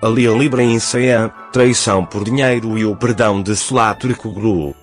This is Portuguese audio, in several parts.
Alil Ibrahim Saian, traição por dinheiro e o perdão de Salah Turkoglu.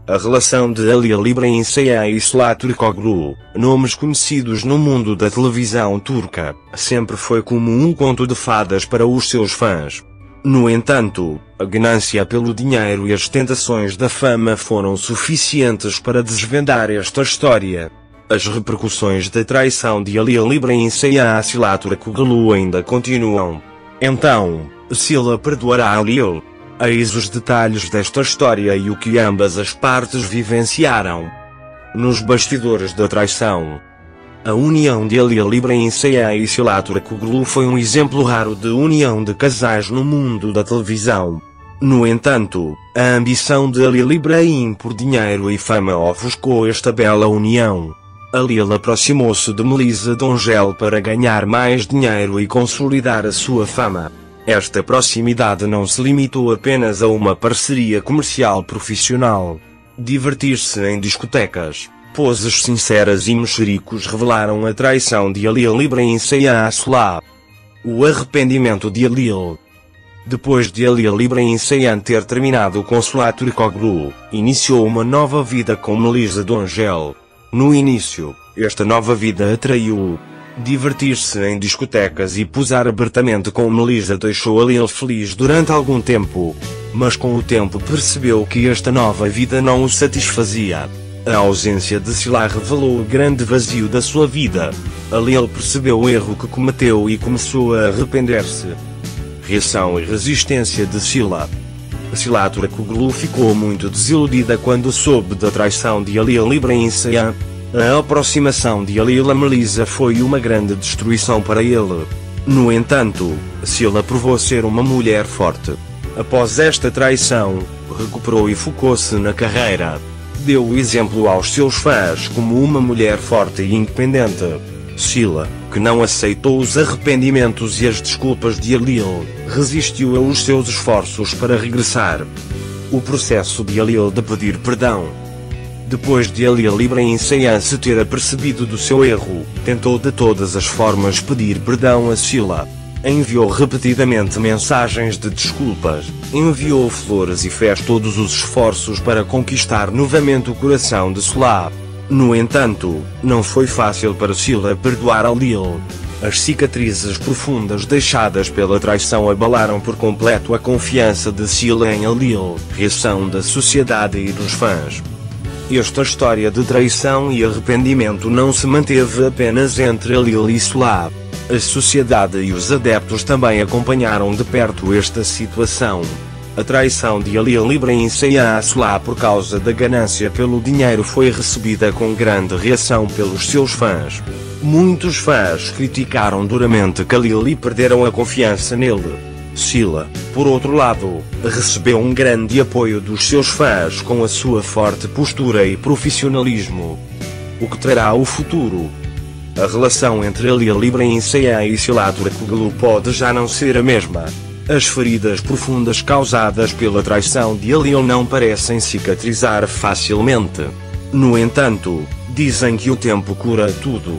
A relação de Alil Ibrahim Saian e Salah Turkoglu, nomes conhecidos no mundo da televisão turca, sempre foi como um conto de fadas para os seus fãs. No entanto, a ganância pelo dinheiro e as tentações da fama foram suficientes para desvendar esta história. As repercussões da traição de Alil Ibrahim Saian a Salah Turkoglu ainda continuam. Então, Salah perdoará Alil? Eis os detalhes desta história e o que ambas as partes vivenciaram. Nos bastidores da traição. A união de Alil Ibrahim Saian e Salah Turkoglu foi um exemplo raro de união de casais no mundo da televisão. No entanto, a ambição de Alil Ibrahim por dinheiro e fama ofuscou esta bela união. Alil aproximou-se de Melissa Dongel para ganhar mais dinheiro e consolidar a sua fama. Esta proximidade não se limitou apenas a uma parceria comercial profissional. Divertir-se em discotecas, poses sinceras e mexericos revelaram a traição de Alil Ibrahim Saian a Salah. O arrependimento de Alil. Depois de Alil Ibrahim Saian ter terminado com Salah Turkoglu, iniciou uma nova vida com Melissa Dongel. No início, esta nova vida atraiu-o. Divertir-se em discotecas e posar abertamente com Melissa deixou Alil feliz durante algum tempo. Mas com o tempo percebeu que esta nova vida não o satisfazia. A ausência de Salah revelou o grande vazio da sua vida. Alil percebeu o erro que cometeu e começou a arrepender-se. Reação e resistência de Salah. Salah Turkoglu ficou muito desiludida quando soube da traição de Alil Ibrahim Saian. A aproximação de Alil a Melissa foi uma grande destruição para ele. No entanto, Salah provou ser uma mulher forte. Após esta traição, recuperou e focou-se na carreira. Deu o exemplo aos seus fãs como uma mulher forte e independente. Salah, que não aceitou os arrependimentos e as desculpas de Alil, resistiu aos seus esforços para regressar. O processo de Alil de pedir perdão. Depois de Alil Ibrahim Saian se ter apercebido do seu erro, tentou de todas as formas pedir perdão a Salah. Enviou repetidamente mensagens de desculpas, enviou flores e fez todos os esforços para conquistar novamente o coração de Salah. No entanto, não foi fácil para Salah perdoar Alil. As cicatrizes profundas deixadas pela traição abalaram por completo a confiança de Salah em Alil, reação da sociedade e dos fãs. Esta história de traição e arrependimento não se manteve apenas entre Alil e Salah. A sociedade e os adeptos também acompanharam de perto esta situação. A traição de Alil Ibrahim Saian a Salah por causa da ganância pelo dinheiro foi recebida com grande reação pelos seus fãs. Muitos fãs criticaram duramente Alil e perderam a confiança nele. Salah, por outro lado, recebeu um grande apoio dos seus fãs com a sua forte postura e profissionalismo. O que trará o futuro? A relação entre Alil Ibrahim Saian e Salah Turkoglu pode já não ser a mesma. As feridas profundas causadas pela traição de Alil não parecem cicatrizar facilmente. No entanto, dizem que o tempo cura tudo.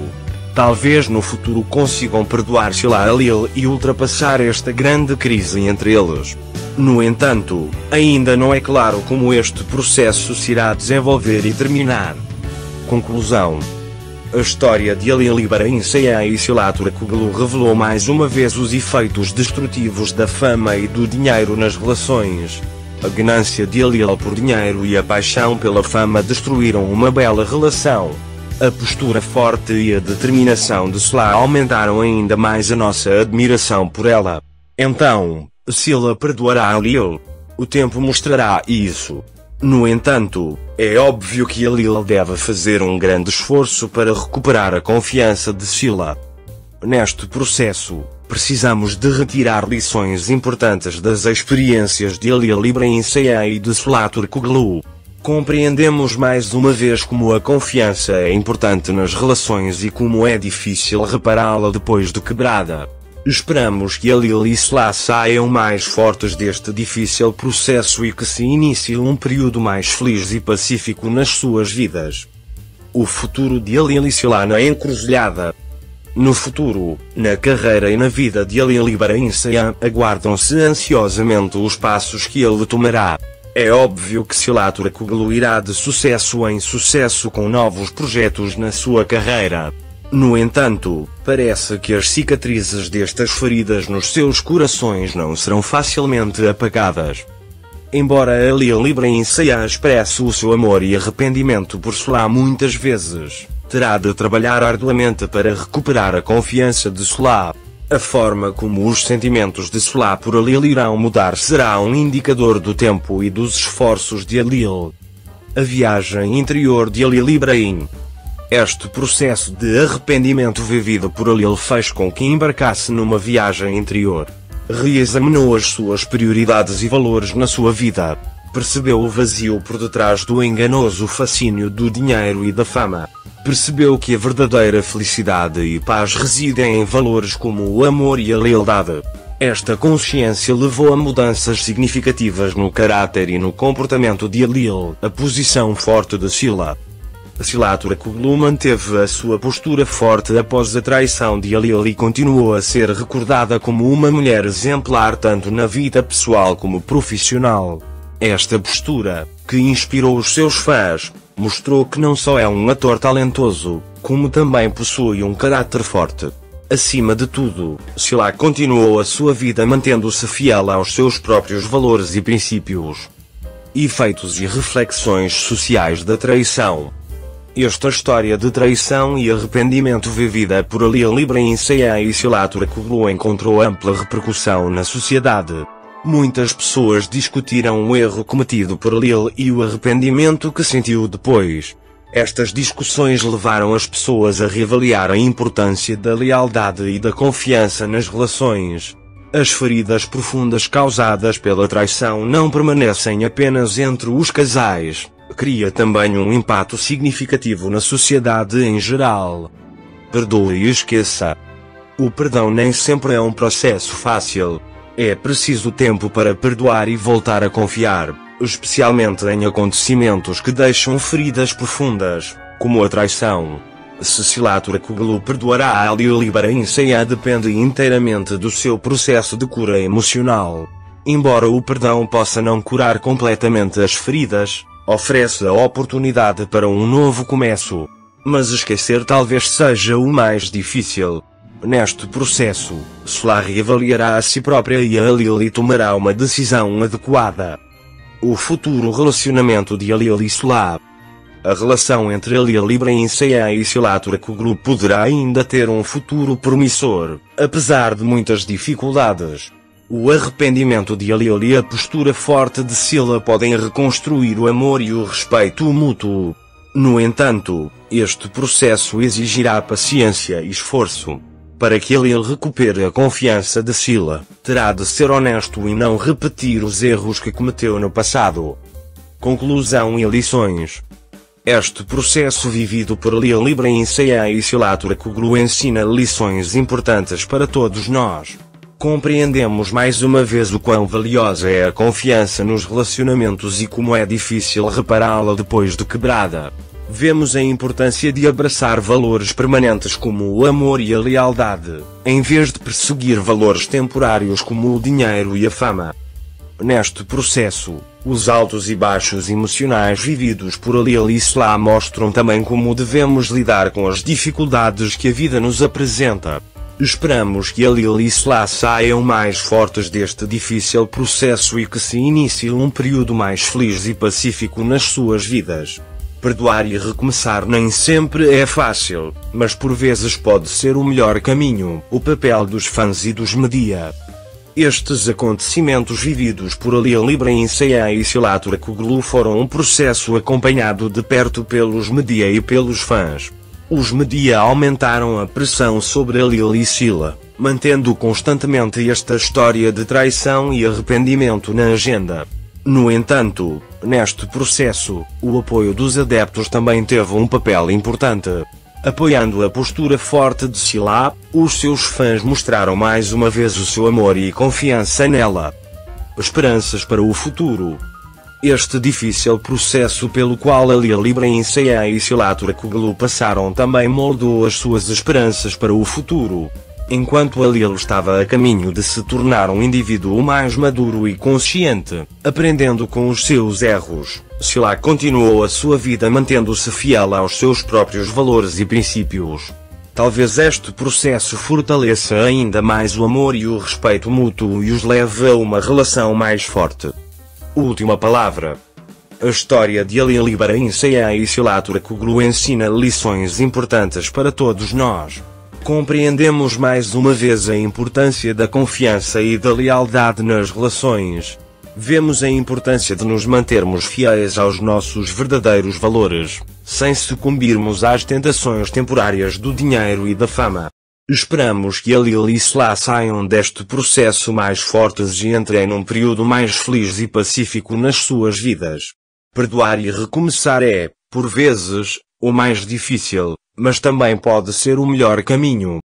Talvez no futuro consigam perdoar Salah Alil e ultrapassar esta grande crise entre eles. No entanto, ainda não é claro como este processo se irá desenvolver e terminar. Conclusão. A história de Alil Ibrahim Saian e Salah Turkoglu revelou mais uma vez os efeitos destrutivos da fama e do dinheiro nas relações. A ganância de Alil por dinheiro e a paixão pela fama destruíram uma bela relação. A postura forte e a determinação de Salah aumentaram ainda mais a nossa admiração por ela. Então, Salah perdoará Alil? O tempo mostrará isso. No entanto, é óbvio que Alil deve fazer um grande esforço para recuperar a confiança de Salah. Neste processo, precisamos de retirar lições importantes das experiências de Alil Ibrahim Saian e de Salah Turkoglu. Compreendemos mais uma vez como a confiança é importante nas relações e como é difícil repará-la depois de quebrada. Esperamos que Alil e Salah saiam mais fortes deste difícil processo e que se inicie um período mais feliz e pacífico nas suas vidas. O futuro de Alil e Salah na encruzilhada. No futuro, na carreira e na vida de Ali Ibrahim Saian, aguardam-se ansiosamente os passos que ele tomará. É óbvio que Sila Turkoglu irá de sucesso em sucesso com novos projetos na sua carreira. No entanto, parece que as cicatrizes destas feridas nos seus corações não serão facilmente apagadas. Embora Ali Ibrahim Saian expresse o seu amor e arrependimento por Salah muitas vezes, terá de trabalhar arduamente para recuperar a confiança de Salah. A forma como os sentimentos de Salah por Alil irão mudar será um indicador do tempo e dos esforços de Alil. A viagem interior de Ali Ibrahim. Este processo de arrependimento vivido por Alil fez com que embarcasse numa viagem interior. Reexaminou as suas prioridades e valores na sua vida. Percebeu o vazio por detrás do enganoso fascínio do dinheiro e da fama. Percebeu que a verdadeira felicidade e paz residem em valores como o amor e a lealdade. Esta consciência levou a mudanças significativas no caráter e no comportamento de Alil, a posição forte de Sila. Sila Turkoglu manteve a sua postura forte após a traição de Alil e continuou a ser recordada como uma mulher exemplar tanto na vida pessoal como profissional. Esta postura, que inspirou os seus fãs, mostrou que não só é um ator talentoso, como também possui um caráter forte. Acima de tudo, Sila continuou a sua vida mantendo-se fiel aos seus próprios valores e princípios. Efeitos e reflexões sociais da traição. Esta história de traição e arrependimento vivida por Ali Ibrahim Saian e Sila Turkoglu encontrou ampla repercussão na sociedade. Muitas pessoas discutiram o erro cometido por Alil e o arrependimento que sentiu depois. Estas discussões levaram as pessoas a reavaliar a importância da lealdade e da confiança nas relações. As feridas profundas causadas pela traição não permanecem apenas entre os casais, cria também um impacto significativo na sociedade em geral. Perdoe e esqueça. O perdão nem sempre é um processo fácil. É preciso tempo para perdoar e voltar a confiar, especialmente em acontecimentos que deixam feridas profundas, como a traição. Se Sila Turkoglu perdoará Ali Ibrahim Saian depende inteiramente do seu processo de cura emocional. Embora o perdão possa não curar completamente as feridas, oferece a oportunidade para um novo começo. Mas esquecer talvez seja o mais difícil. Neste processo, Sila reavaliará a si própria e a Alil e tomará uma decisão adequada. O futuro relacionamento de Alil e Sila. A relação entre Ali Ibrahim Saian e Sila Turkoglu poderá ainda ter um futuro promissor, apesar de muitas dificuldades. O arrependimento de Alil e a postura forte de Sila podem reconstruir o amor e o respeito mútuo. No entanto, este processo exigirá paciência e esforço. Para que Alil recupere a confiança de Sila, terá de ser honesto e não repetir os erros que cometeu no passado. Conclusão e lições. Este processo vivido por Ali Ibrahim Saian e Sila Turkoglu ensina lições importantes para todos nós. Compreendemos mais uma vez o quão valiosa é a confiança nos relacionamentos e como é difícil repará-la depois de quebrada. Vemos a importância de abraçar valores permanentes como o amor e a lealdade, em vez de perseguir valores temporários como o dinheiro e a fama. Neste processo, os altos e baixos emocionais vividos por Alil e Sila mostram também como devemos lidar com as dificuldades que a vida nos apresenta. Esperamos que Alil e Sila saiam mais fortes deste difícil processo e que se inicie um período mais feliz e pacífico nas suas vidas. Perdoar e recomeçar nem sempre é fácil, mas por vezes pode ser o melhor caminho. O papel dos fãs e dos media. Estes acontecimentos vividos por Ali Ibrahim Saian e Sila Turkoglu foram um processo acompanhado de perto pelos media e pelos fãs. Os media aumentaram a pressão sobre Alil e Sila, mantendo constantemente esta história de traição e arrependimento na agenda. No entanto, neste processo, o apoio dos adeptos também teve um papel importante. Apoiando a postura forte de Sila, os seus fãs mostraram mais uma vez o seu amor e confiança nela. Esperanças para o futuro. Este difícil processo pelo qual Alia Librainsaya e Silaturkoglu passaram também moldou as suas esperanças para o futuro. Enquanto Alia estava a caminho de se tornar um indivíduo mais maduro e consciente, aprendendo com os seus erros, Sila continuou a sua vida mantendo-se fiel aos seus próprios valores e princípios. Talvez este processo fortaleça ainda mais o amor e o respeito mútuo e os leve a uma relação mais forte. Última palavra. A história de Alia Librainsaya e Silaturkoglu ensina lições importantes para todos nós. Compreendemos mais uma vez a importância da confiança e da lealdade nas relações. Vemos a importância de nos mantermos fiéis aos nossos verdadeiros valores, sem sucumbirmos às tentações temporárias do dinheiro e da fama. Esperamos que Alia e Sila saiam deste processo mais fortes e entrem num período mais feliz e pacífico nas suas vidas. Perdoar e recomeçar é, por vezes, o mais difícil, mas também pode ser o melhor caminho.